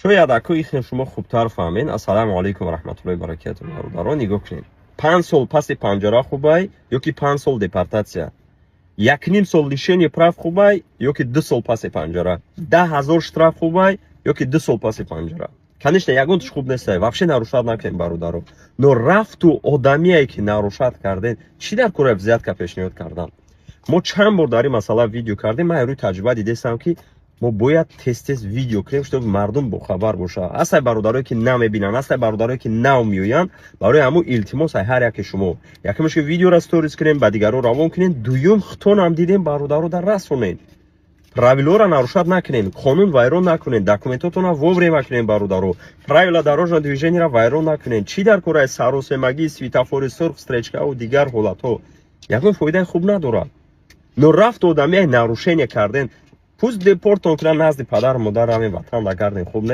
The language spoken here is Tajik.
شاید اکوی شما خوبتر فهمین. السلام علیکم و رحمت الله و برکاته. برادران نگاه کنین. 5 سال پس پنجره خوبه یا که 5 سال دپورتاسیا؟ 1.5 سال لیشنی پراف خوبه یا که 2 سال پس پنجره؟ 10,000 штраф خوبه یا که 2 سال پس پنجره؟ Конечно, ягонтиш хуб нестай, вообще нарушат накунед бародаро. Но рафту одамие ки нарушат карден, чӣ дар кори взятка пешниҳод кардан? Мо чанд бор дар ин масъала видео кардем. Ман рӯи таҷриба дидестам ки мо бояд тез видео кунем, чтобы мардум бохабар бошад. Астай бародарое ки намебинанд, астай бародарое ки намеоянд, барои ҳамун илтимос ай ҳар яке шумо якумаш ки видеоро сторис кунем, ба дигаро равон кунем, дуюм хитонам дидем бародарода расонед. Правилора нарушат накунед, қонун вайрон накунед, документотона воврема кунед бародаро, правила дорожного движениеро вайрон накунед. Чӣ дар кораи саросемагӣ, светофори сурх, встречкаву дигар ҳолатҳо ягон фоидаи хуб надорад. Но рафт одамияи нарушение карден, пусть депортон кунанд назди падару модар равен ватан нагарден, хуб нест.